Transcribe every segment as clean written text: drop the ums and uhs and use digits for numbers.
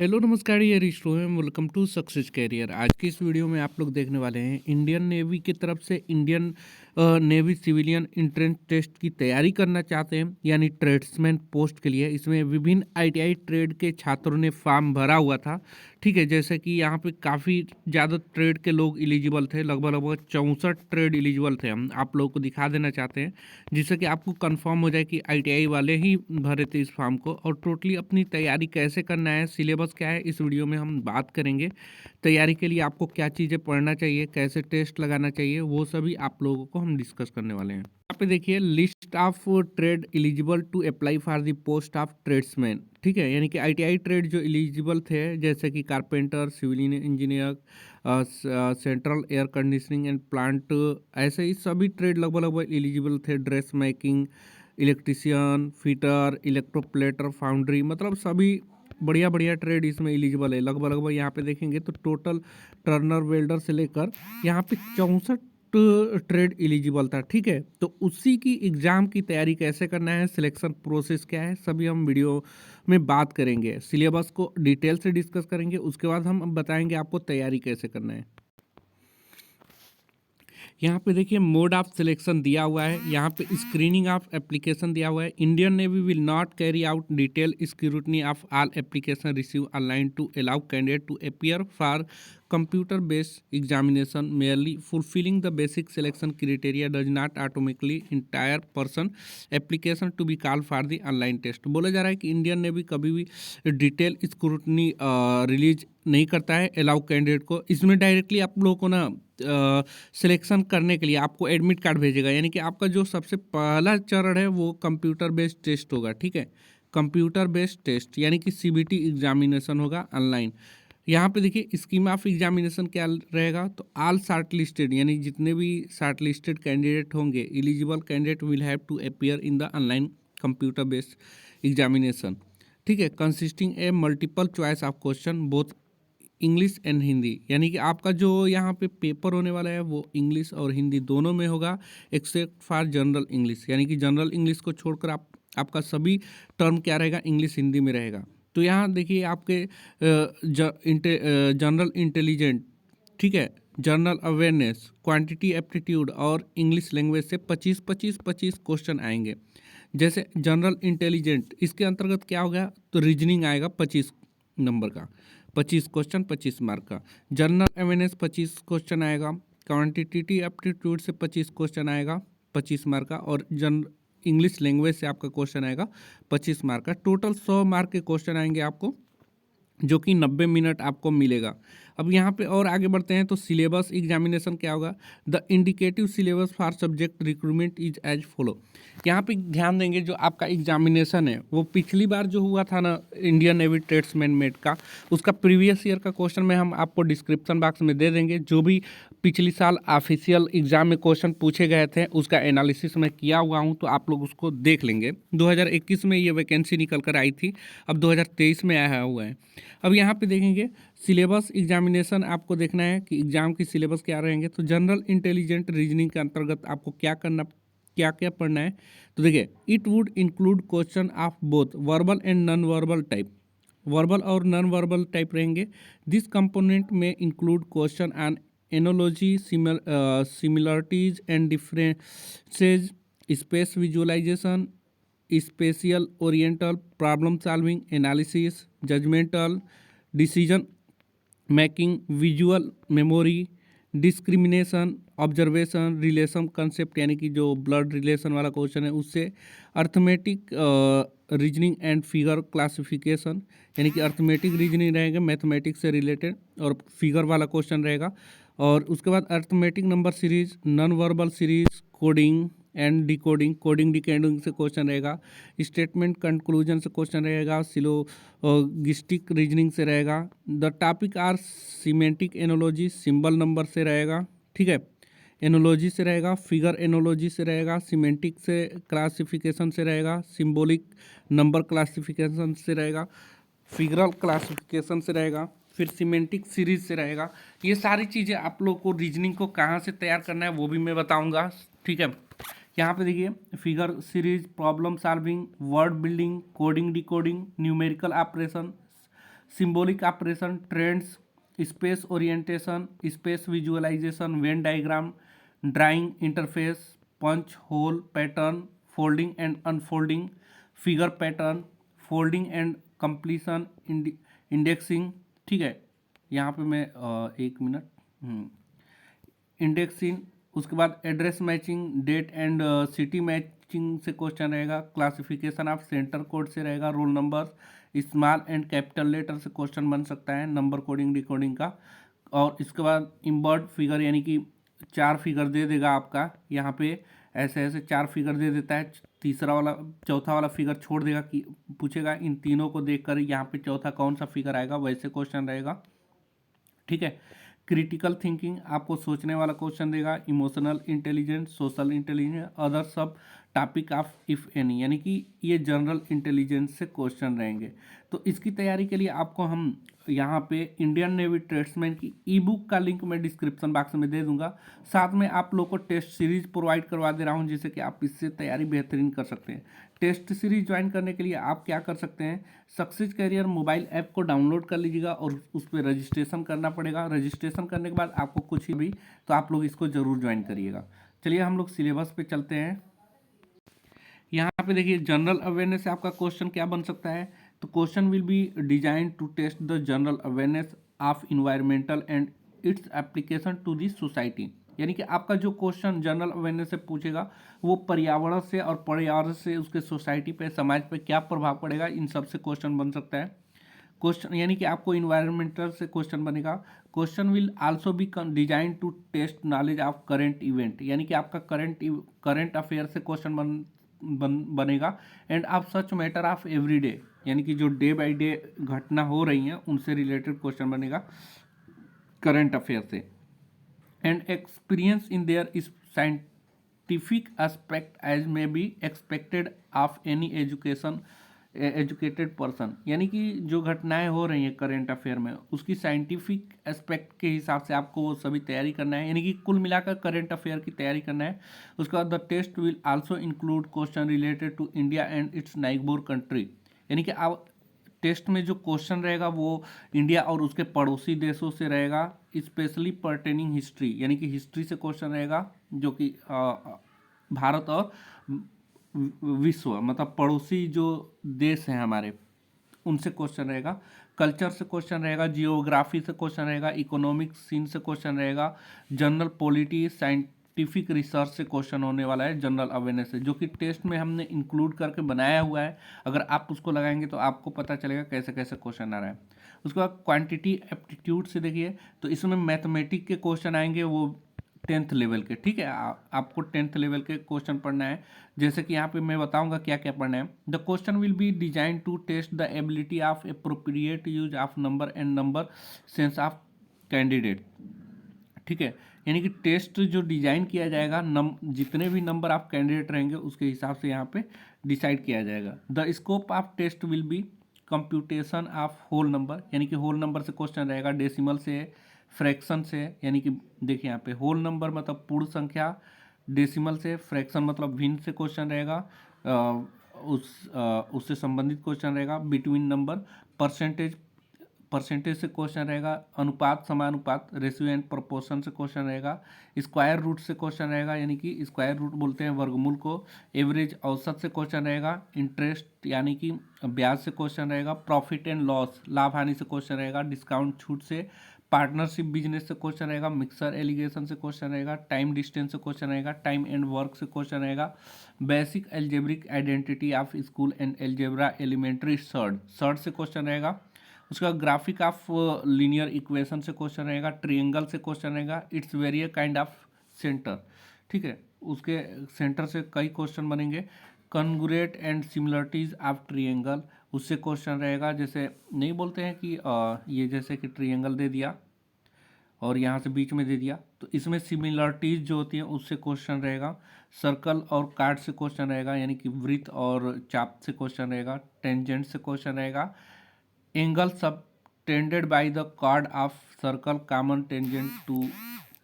Hello नमस्कार ये रिश्तों वेलकम टू सक्सेस कैरियर। आज की इस वीडियो में आप लोग देखने वाले हैं इंडियन नेवी की तरफ से Indian Navy civilian entrance test की तैयारी करना चाहते हैं यानी ट्रेड्समैन पोस्ट के लिए। इसमें विभिन्न आईटीआई ट्रेड के छात्रों ने फॉर्म भरा हुआ था। ठीक है, जैसे कि यहाँ पे काफ़ी ज़्यादा ट्रेड के लोग एलिजिबल थे, लगभग लगभग 64 ट्रेड एलिजिबल थे। हम आप लोगों को दिखा देना चाहते हैं जिससे कि आपको कंफर्म हो जाए कि आईटीआई वाले ही भरे थे इस फॉर्म को। और टोटली अपनी तैयारी कैसे करना है, सिलेबस क्या है, इस वीडियो में हम बात करेंगे। तैयारी के लिए आपको क्या चीज़ें पढ़ना चाहिए, कैसे टेस्ट लगाना चाहिए, वो सभी आप लोगों को हम डिस्कस करने वाले हैं। यहाँ पे देखिए list of trade eligible to apply for the post of tradesman. ठीक है, यानी कि आईटीआई ट्रेड जो एलिजिबल थे जैसे कि carpenter, civil engineer, central air conditioning and plant, ऐसे ही सभी ट्रेड लगभग लगभग एलिजिबल थे। Dress making, electrician, fitter, electroplater, foundry, मतलब सभी बढ़िया बढ़िया ट्रेड इसमें एलिजिबल है। लगभग लगभग यहाँ पे देखेंगे तो टोटल टर्नर वेल्डर से लेकर यहाँ पे 64 ट्रेड एलिजिबल था। ठीक है, तो उसी की एग्ज़ाम की तैयारी कैसे करना है, सिलेक्शन प्रोसेस क्या है, सभी हम वीडियो में बात करेंगे। सिलेबस को डिटेल से डिस्कस करेंगे, उसके बाद हम बताएंगे आपको तैयारी कैसे करना है। यहाँ पे देखिए मोड ऑफ सिलेक्शन दिया हुआ है, यहाँ पे स्क्रीनिंग ऑफ एप्लीकेशन दिया हुआ है। Indian Navy will not carry out detail scrutiny of all application receive online to allow candidate to appear for computer based examination. Merely fulfilling the basic selection criteria does not automatically entire person application to be called for the online test। बोला जा रहा है कि Indian navy कभी भी detail scrutiny release नहीं करता है अलाउ कैंडिडेट को। इसमें डायरेक्टली आप लोगों को ना सिलेक्शन करने के लिए आपको एडमिट कार्ड भेजेगा, यानी कि आपका जो सबसे पहला चरण है वो कंप्यूटर बेस्ड टेस्ट होगा। ठीक है, कंप्यूटर बेस्ड टेस्ट यानी कि सीबीटी एग्जामिनेशन होगा ऑनलाइन। यहाँ पे देखिए स्कीम ऑफ एग्जामिनेशन क्या रहेगा, तो ऑल शार्ट लिस्टेड यानी जितने भी शार्ट लिस्टेड कैंडिडेट होंगे eligible candidate will have to appear in the online computer based examination. ठीक है, consisting a multiple choice of question both English and Hindi, यानी कि आपका जो यहाँ पे पेपर होने वाला है वो इंग्लिश और हिंदी दोनों में होगा एक्सेप्ट फॉर जनरल इंग्लिश, यानी कि जनरल इंग्लिश को छोड़कर आपका सभी टर्म क्या रहेगा, इंग्लिश हिंदी में रहेगा। तो यहाँ देखिए आपके जनरल इंटेलिजेंट, ठीक है, जनरल अवेयरनेस, क्वांटिटी एप्टीट्यूड और इंग्लिश लैंग्वेज से 25-25-25 क्वेश्चन आएंगे। जैसे जनरल इंटेलिजेंट इसके अंतर्गत क्या हो गया, तो रीजनिंग आएगा 25 नंबर का, 25 क्वेश्चन 25 मार्क का। जनरल अवेयरनेस 25 क्वेश्चन आएगा, क्वांटिटेटिव एप्टीट्यूड से 25 क्वेश्चन आएगा 25 मार्क का, और इंग्लिश लैंग्वेज से आपका क्वेश्चन आएगा 25 मार्क का। टोटल 100 मार्क के क्वेश्चन आएंगे आपको, जो कि 90 मिनट आपको मिलेगा। अब यहाँ पे और आगे बढ़ते हैं तो सिलेबस एग्जामिनेशन क्या होगा। The indicative syllabus for subject recruitment is as follow. यहाँ पे ध्यान देंगे जो आपका एग्जामिनेशन है वो पिछली बार जो हुआ था ना इंडियन नेवी ट्रेड्समैन मेट का, उसका प्रीवियस ईयर का क्वेश्चन में हम आपको डिस्क्रिप्शन बॉक्स में दे देंगे। जो भी पिछली साल ऑफिशियल एग्जाम में क्वेश्चन पूछे गए थे उसका एनालिसिस मैं किया हुआ हूँ, तो आप लोग उसको देख लेंगे। 2021 में ये वैकेंसी निकल कर आई थी, अब 2023 में आया हुआ है। अब यहाँ पे देखेंगे सिलेबस एग्जामिनेशन, आपको देखना है कि एग्जाम की सिलेबस क्या रहेंगे। तो जनरल इंटेलिजेंट रीजनिंग के अंतर्गत आपको क्या करना, क्या क्या पढ़ना है, तो देखिए it would include question of both verbal and non verbal type. Verbal और नॉन वर्बल टाइप रहेंगे। दिस कंपोनेंट में include question on analogy, similarities and differences, space visualisation, spatial oriental, problem solving, analysis, judgmental, decision making, visual memory, discrimination, observation, relation concept यानी कि जो blood relation वाला question है उससे, arithmetic reasoning and figure classification, यानी कि arithmetic reasoning रहेगा mathematics से रिलेटेड और फिगर वाला क्वेश्चन रहेगा। और उसके बाद arithmetic number series, non verbal series, coding and decoding, coding decoding से क्वेश्चन रहेगा। स्टेटमेंट कंक्लूजन से क्वेश्चन रहेगा। सिलोगिस्टिक रीजनिंग से रहेगा। The topic are semantic analogy, symbol number से रहेगा। ठीक है, एनोलॉजी से रहेगा, फिगर एनोलॉजी से रहेगा, सीमेंटिक से क्लासिफिकेशन से रहेगा, सिंबॉलिक नंबर क्लासिफिकेशन से रहेगा, फिगरल क्लासिफिकेशन से रहेगा, फिर सीमेंटिक सीरीज से रहेगा। ये सारी चीज़ें आप लोग को रीजनिंग को कहाँ से तैयार करना है वो भी मैं बताऊंगा। ठीक है, यहाँ पे देखिए figure series, problem solving, word building, coding decoding, numerical operation, symbolic operation, trends, space orientation, space visualisation, Venn diagram, drawing interface, punch hole pattern, folding and unfolding, figure pattern, folding and completion, indexing. ठीक है, यहाँ पे मैं 1 minute, indexing. उसके बाद address matching, date and city matching से question रहेगा। Classification of centre code से रहेगा। Roll number, small and capital letter से क्वेश्चन बन सकता है, नंबर कोडिंग डिकोडिंग का। और इसके बाद इम्बर्ड फिगर, यानी कि 4 फिगर दे देगा आपका यहाँ पे, ऐसे ऐसे 4 फिगर दे देता है, तीसरा वाला चौथा वाला फिगर छोड़ देगा कि पूछेगा इन तीनों को देखकर यहाँ पे चौथा कौन सा फिगर आएगा, वैसे क्वेश्चन रहेगा। ठीक है, क्रिटिकल थिंकिंग, आपको सोचने वाला क्वेश्चन देगा। Emotional intelligence, social intelligence, other सब टॉपिक ऑफ इफ एनी, यानी कि ये जनरल इंटेलिजेंस से क्वेश्चन रहेंगे। तो इसकी तैयारी के लिए आपको हम यहाँ पे इंडियन नेवी ट्रेड्समैन की ई बुक का लिंक मैं डिस्क्रिप्शन बॉक्स में दे दूंगा। साथ में आप लोग को टेस्ट सीरीज प्रोवाइड करवा दे रहा हूँ, जिससे कि आप इससे तैयारी बेहतरीन कर सकते हैं। टेस्ट सीरीज ज्वाइन करने के लिए आप क्या कर सकते हैं, सक्सेस कैरियर मोबाइल ऐप को डाउनलोड कर लीजिएगा और उस पर रजिस्ट्रेशन करना पड़ेगा। रजिस्ट्रेशन करने के बाद आपको कुछ ही भी, तो आप लोग इसको जरूर ज्वाइन करिएगा। चलिए हम लोग सिलेबस पे चलते हैं। यहाँ पे देखिए, जनरल अवेयरनेस से आपका क्वेश्चन क्या बन सकता है। तो question will be design to test the general awareness of environmental and its application to the society, यानी कि आपका जो क्वेश्चन जनरल अवेयरनेस से पूछेगा वो पर्यावरण से और पर्यावरण से उसके सोसाइटी पे, समाज पे क्या प्रभाव पड़ेगा, इन सब से क्वेश्चन बन सकता है। क्वेश्चन यानी कि आपको इन्वायरमेंटल से क्वेश्चन बनेगा। Question will also be design to test knowledge of current event, यानी कि आपका करंट अफेयर से क्वेश्चन बनेगा। And of such matter of everyday, यानी कि जो डे बाय डे घटना हो रही हैं उनसे रिलेटेड क्वेश्चन बनेगा करंट अफेयर से। And experience in there is scientific aspect as may be expected of any educated person, यानी कि जो घटनाएं हो रही हैं करेंट अफेयर में उसकी साइंटिफिक एस्पेक्ट के हिसाब से आपको वो सभी तैयारी करना है, यानी कि कुल मिलाकर करेंट अफेयर की तैयारी करना है। उसके बाद the test will also include question related to India and its neighbour country, यानी कि आप टेस्ट में जो क्वेश्चन रहेगा वो इंडिया और उसके पड़ोसी देशों से रहेगा। स्पेशली पर्टेनिंग हिस्ट्री, यानी कि हिस्ट्री से क्वेश्चन रहेगा, जो कि भारत और विश्व, मतलब पड़ोसी जो देश हैं हमारे, उनसे क्वेश्चन रहेगा। कल्चर से क्वेश्चन रहेगा, जियोग्राफी से क्वेश्चन रहेगा, इकोनॉमिक सीन से क्वेश्चन रहेगा, जनरल पॉलिटी, साइंटिफिक रिसर्च से क्वेश्चन होने वाला है जनरल अवेयरनेस से, जो कि टेस्ट में हमने इंक्लूड करके बनाया हुआ है। अगर आप उसको लगाएंगे तो आपको पता चलेगा कैसे कैसे क्वेश्चन आ रहा है। उसके बाद क्वांटिटी एप्टीट्यूड से देखिए, तो इसमें मैथमेटिक के क्वेश्चन आएंगे, वो 10th लेवल के। ठीक है, आपको 10th लेवल के क्वेश्चन पढ़ना है। जैसे कि यहाँ पे मैं बताऊंगा क्या क्या पढ़ना है। The question will be design to test the ability of appropriate use of number and number sense of candidate. ठीक है, यानी कि टेस्ट जो डिजाइन किया जाएगा, जितने भी नंबर आप कैंडिडेट रहेंगे उसके हिसाब से यहाँ पे डिसाइड किया जाएगा। The scope of test will be computation of whole number, यानी कि होल नंबर से क्वेश्चन रहेगा, डेसिमल से, फ्रैक्शन से, यानी कि देखिए यहाँ पे होल नंबर मतलब पूर्ण संख्या, डेसिमल से, फ्रैक्शन मतलब भिन्न से क्वेश्चन रहेगा, उससे संबंधित क्वेश्चन रहेगा। बिटवीन नंबर, परसेंटेज से क्वेश्चन रहेगा, अनुपात समानुपात, रेशियो एंड प्रोपोर्शन से क्वेश्चन रहेगा। स्क्वायर रूट से क्वेश्चन रहेगा, यानी कि स्क्वायर रूट बोलते हैं वर्गमूल को। एवरेज औसत से क्वेश्चन रहेगा। इंटरेस्ट यानी कि ब्याज से क्वेश्चन रहेगा। प्रॉफिट एंड लॉस, लाभ हानि से क्वेश्चन रहेगा। डिस्काउंट छूट से, पार्टनरशिप बिजनेस से क्वेश्चन रहेगा। मिक्सर एलिगेशन से क्वेश्चन रहेगा। टाइम डिस्टेंस से क्वेश्चन रहेगा। टाइम एंड वर्क से क्वेश्चन रहेगा। Basic algebraic identity of school and algebra elementary surd से क्वेश्चन रहेगा। उसका ग्राफिक ऑफ लीनियर इक्वेशन से क्वेश्चन रहेगा। ट्रिएंगल से क्वेश्चन रहेगा। Its various kind of centre, ठीक है, उसके सेंटर से कई क्वेश्चन बनेंगे। Congruent and similarities of triangle, उससे क्वेश्चन रहेगा। जैसे नहीं बोलते हैं कि ये जैसे कि ट्रिएंगल दे दिया और यहाँ से बीच में दे दिया, तो इसमें सिमिलरिटीज जो होती हैं उससे क्वेश्चन रहेगा। सर्कल और कार्ड से क्वेश्चन रहेगा, यानी कि वृत्त और चाप से क्वेश्चन रहेगा। टेंजेंट से क्वेश्चन रहेगा। Angle subtended by the chord of circle common tangent to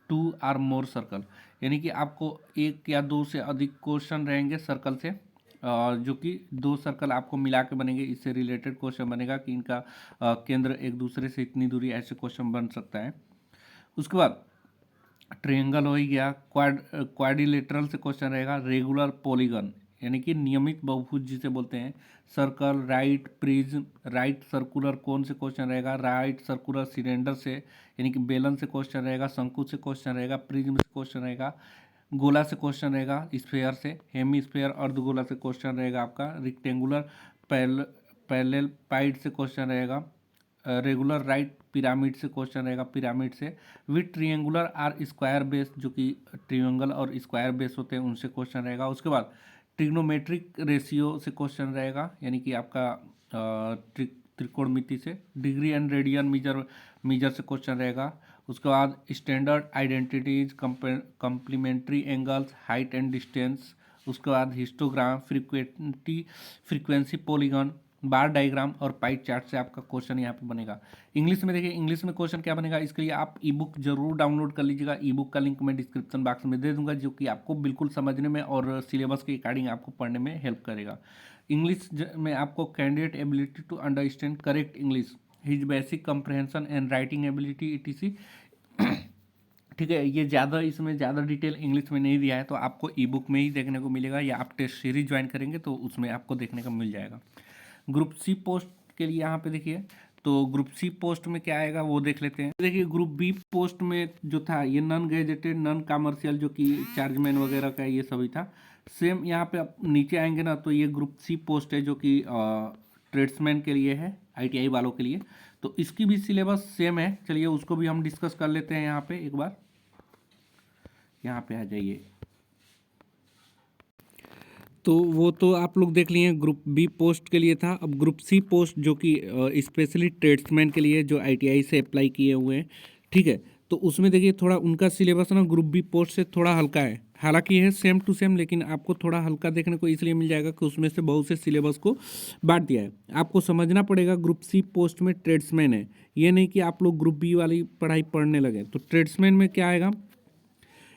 two or more circle, यानी कि आपको एक या दो से अधिक क्वेश्चन रहेंगे सर्कल से। जो कि दो सर्कल आपको मिला के बनेंगे, इससे रिलेटेड क्वेश्चन बनेगा कि इनका केंद्र एक दूसरे से इतनी दूरी, ऐसे क्वेश्चन बन सकता है। उसके बाद ट्रायंगल हो ही गया, क्वाड्रिलेटरल से क्वेश्चन रहेगा, रेगुलर पॉलीगन यानी कि नियमित बहुभुज जिसे बोलते हैं, circle, right prism, right circular cone से क्वेश्चन रहेगा, राइट सर्कुलर सिलेंडर से यानी कि बेलन से क्वेश्चन रहेगा, शंकु से क्वेश्चन रहेगा, प्रिज्म से क्वेश्चन रहेगा, गोला से क्वेश्चन रहेगा, स्फेयर से, हेमी स्फेयर अर्धगोला से क्वेश्चन रहेगा आपका, रेक्टेंगुलर पैरेलल से क्वेश्चन रहेगा, रेगुलर राइट पिरामिड से क्वेश्चन रहेगा, पिरामिड से, विथ ट्रिएंगुलर आर स्क्वायर बेस जो कि ट्रिएंगल और स्क्वायर बेस होते हैं उनसे क्वेश्चन रहेगा। उसके बाद ट्रिग्नोमेट्रिक रेशियो से क्वेश्चन रहेगा यानी कि आपका त्रिकोणमिति से, डिग्री एंड रेडियन मीजर से क्वेश्चन रहेगा। उसके बाद standard identities, complementary angles, height and distance. उसके बाद histogram, frequency polygon, bar diagram और पाई चार्ट से आपका क्वेश्चन यहाँ पे बनेगा। इंग्लिश में देखिए, इंग्लिश में क्वेश्चन क्या बनेगा, इसके लिए आप ई बुक जरूर डाउनलोड कर लीजिएगा। ई बुक का लिंक मैं डिस्क्रिप्शन बॉक्स में दे दूंगा, जो कि आपको बिल्कुल समझने में और सिलेबस के अकॉर्डिंग आपको पढ़ने में हेल्प करेगा। इंग्लिश में आपको candidate ability to understand correct English, his basic comprehension and writing ability etc। ठीक है, ये ज़्यादा, इसमें ज़्यादा डिटेल इंग्लिश में नहीं दिया है, तो आपको ई बुक में ही देखने को मिलेगा, या आप टेस्ट सीरीज ज्वाइन करेंगे तो उसमें आपको देखने को मिल जाएगा। ग्रुप सी पोस्ट के लिए यहाँ पे देखिए, तो ग्रुप सी पोस्ट में क्या आएगा वो देख लेते हैं। देखिए ग्रुप बी पोस्ट में जो था ये नॉन गैजेटेड, नॉन कमर्शियल, जो कि चार्जमैन वगैरह का ये सभी था। सेम यहाँ पे आप नीचे आएंगे ना, तो ये ग्रुप सी पोस्ट है जो कि ट्रेड्समैन के लिए है, ITI वालों के लिए। तो इसकी भी सिलेबस सेम है, चलिए उसको भी हम डिस्कस कर लेते हैं। यहाँ पे एक बार यहाँ पे आ जाइए, तो वो तो आप लोग देख लिए ग्रुप बी पोस्ट के लिए था। अब ग्रुप सी पोस्ट जो कि स्पेशली ट्रेड्समैन के लिए जो ITI से अप्लाई किए हुए हैं, ठीक है, तो उसमें देखिए थोड़ा उनका सिलेबस ना ग्रुप बी पोस्ट से थोड़ा हल्का है। हालांकि है सेम टू सेम, लेकिन आपको थोड़ा हल्का देखने को इसलिए मिल जाएगा कि उसमें से बहुत से सिलेबस को बांट दिया है। आपको समझना पड़ेगा ग्रुप सी पोस्ट में ट्रेड्समैन है, ये नहीं कि आप लोग ग्रुप बी वाली पढ़ाई पढ़ने लगे। तो ट्रेड्समैन में क्या आएगा,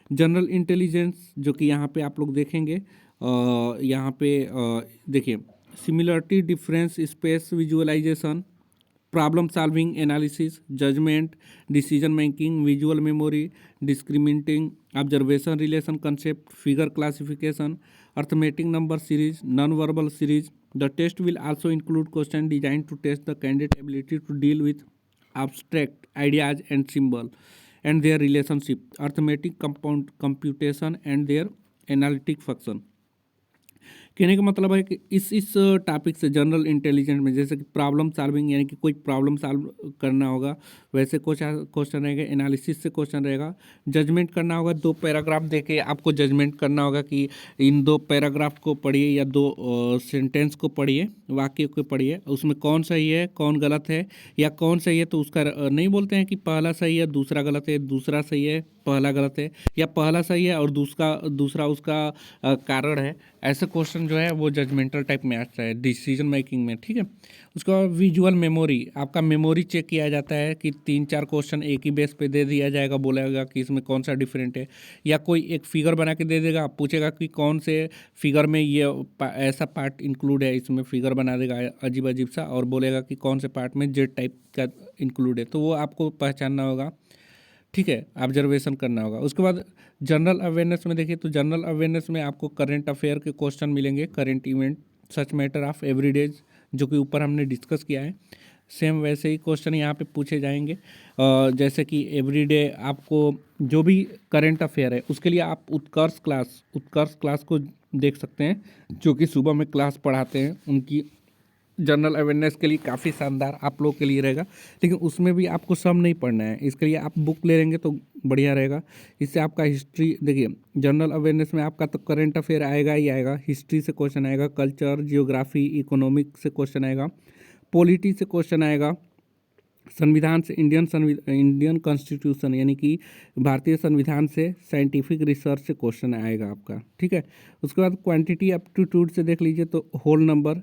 जनरल इंटेलिजेंस, जो कि यहाँ पे आप लोग देखेंगे, यहाँ पे देखिए similarity, difference, space visualisation, problem solving, analysis, judgement, decision making, visual memory, discriminating, observation, relation concept, figure classification, arithmetic number series, non verbal series. The test will also include question design to test the candidate ability to deal with abstract ideas and symbol and their relationship, arithmetic computation and their analytic function। कहने का मतलब है कि इस topic से general intelligence में, जैसे कि प्रॉब्लम सॉल्विंग यानी कि कोई प्रॉब्लम सॉल्व करना होगा, वैसे क्वेश्चन रहेगा। एनालिसिस से क्वेश्चन रहेगा। जजमेंट करना होगा, 2 पैराग्राफ देके आपको जजमेंट करना होगा कि इन 2 पैराग्राफ को पढ़िए या 2 सेंटेंस को पढ़िए, वाक्य को पढ़िए, उसमें कौन सही है कौन गलत है, या कौन सही है तो उसका नहीं बोलते हैं कि पहला सही है दूसरा गलत है, दूसरा सही है पहला गलत है, या पहला सही है और दूसरा उसका कारण है। ऐसे क्वेश्चन जो है वो जजमेंटल टाइप में आता है डिसीजन मेकिंग में, ठीक है। उसके बाद विजुअल मेमोरी, आपका मेमोरी चेक किया जाता है कि 3-4 क्वेश्चन एक ही बेस पे दे दिया जाएगा, बोलेगा कि इसमें कौन सा डिफरेंट है, या कोई एक फिगर बना के दे देगा, पूछेगा कि कौन से फिगर में ये ऐसा पार्ट इंक्लूड है, इसमें फिगर बना देगा अजीब अजीब सा, और बोलेगा कि कौन से पार्ट में जेड टाइप का इंक्लूड है, तो वो आपको पहचानना होगा, ठीक है, ऑब्जर्वेशन करना होगा। उसके बाद जनरल अवेयरनेस में देखिए, तो जनरल अवेयरनेस में आपको करंट अफेयर के क्वेश्चन मिलेंगे, current event, such matter of everydays, जो कि ऊपर हमने डिस्कस किया है। सेम वैसे ही क्वेश्चन यहाँ पे पूछे जाएंगे, जैसे कि एवरीडे आपको जो भी करंट अफेयर है उसके लिए आप उत्कर्ष क्लास को देख सकते हैं, जो कि सुबह में क्लास पढ़ाते हैं। उनकी जनरल अवेयरनेस के लिए काफ़ी शानदार आप लोग के लिए रहेगा, लेकिन उसमें भी आपको सब नहीं पढ़ना है, इसके लिए आप बुक ले लेंगे तो बढ़िया रहेगा। इससे आपका हिस्ट्री, देखिए जनरल अवेयरनेस में आपका तो करंट अफेयर आएगा ही आएगा, हिस्ट्री से क्वेश्चन आएगा, कल्चर, जियोग्राफी, इकोनॉमिक से क्वेश्चन आएगा, पॉलिटी से क्वेश्चन आएगा, संविधान से, इंडियन कॉन्स्टिट्यूशन यानी कि भारतीय संविधान से, साइंटिफिक रिसर्च से क्वेश्चन आएगा आपका, ठीक है। उसके बाद क्वांटिटी एप्टीट्यूड से देख लीजिए, तो होल नंबर,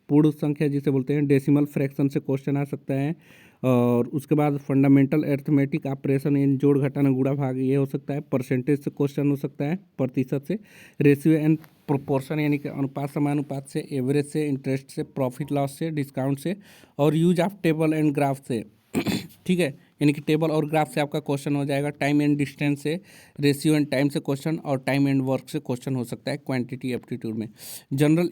पूर्ण संख्या जिसे बोलते हैं, डेसिमल फ्रैक्शन से क्वेश्चन आ सकता है, और उसके बाद फंडामेंटल अरिथमेटिक ऑपरेशन इन जोड़ घटाना गुणा भाग ये हो सकता है। परसेंटेज से क्वेश्चन हो सकता है, प्रतिशत से। रेशियो एंड प्रोपोर्शन यानी कि अनुपात समानुपात से। एवरेज से, इंटरेस्ट से, प्रॉफिट लॉस से, डिस्काउंट से। और use of table and graph से। ठीक है, यानी कि टेबल और ग्राफ से आपका क्वेश्चन हो जाएगा। टाइम एंड डिस्टेंस से, रेशियो एंड टाइम से क्वेश्चन, और टाइम एंड वर्क से क्वेश्चन हो सकता है क्वांटिटी एप्टीट्यूड में। जनरल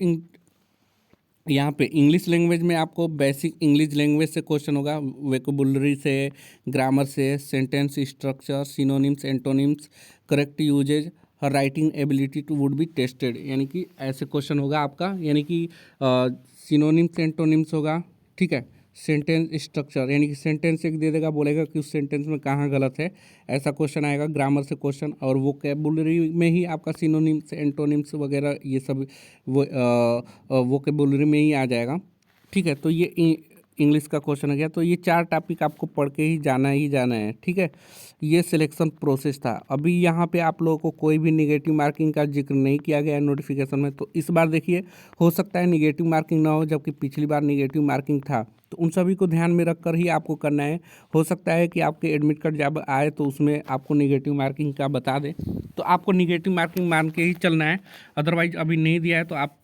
यहाँ पे इंग्लिश लैंग्वेज में आपको बेसिक इंग्लिश लैंग्वेज से क्वेश्चन होगा, वोकैबुलरी से, ग्रामर से, sentence structure, synonyms, antonyms, correct usages, her writing ability too would be tested, यानी कि ऐसे क्वेश्चन होगा आपका। यानी कि सिनोनिम्स एंटोनिम्स होगा, ठीक है। सेंटेंस स्ट्रक्चर यानी कि सेंटेंस एक दे देगा, बोलेगा कि उस सेंटेंस में कहाँ गलत है, ऐसा क्वेश्चन आएगा। ग्रामर से क्वेश्चन, और वोकैबुलरी में ही आपका सिनोनिम्स एंटोनिम्स वगैरह ये सब वो वोकैबुलरी में ही आ जाएगा, ठीक है। तो ये इंग्लिश का क्वेश्चन हो गया। तो ये 4 टॉपिक आपको पढ़ के ही जाना है, ठीक है। ये सिलेक्शन प्रोसेस था। अभी यहाँ पे आप लोगों को कोई भी निगेटिव मार्किंग का जिक्र नहीं किया गया है नोटिफिकेशन में। तो इस बार देखिए, हो सकता है निगेटिव मार्किंग ना हो, जबकि पिछली बार निगेटिव मार्किंग था। तो उन सभी को ध्यान में रखकर ही आपको करना है। हो सकता है कि आपके एडमिट कार्ड जब आए तो उसमें आपको निगेटिव मार्किंग का बता दें, तो आपको निगेटिव मार्किंग मान के ही चलना है। अदरवाइज अभी नहीं दिया है तो आप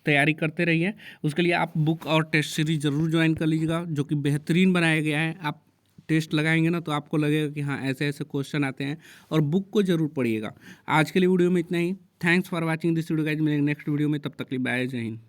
तैयारी करते रहिए। उसके लिए आप बुक और टेस्ट सीरीज ज़रूर ज्वाइन कर लीजिएगा, जो कि बेहतरीन बनाया गया है। आप टेस्ट लगाएंगे ना तो आपको लगेगा कि हाँ ऐसे ऐसे क्वेश्चन आते हैं, और बुक को ज़रूर पढ़िएगा। आज के लिए वीडियो में इतना ही। Thanks for watching this video guys. मिलेंगे नेक्स्ट वीडियो में, तब तक के लिए बाय, जय हिंद।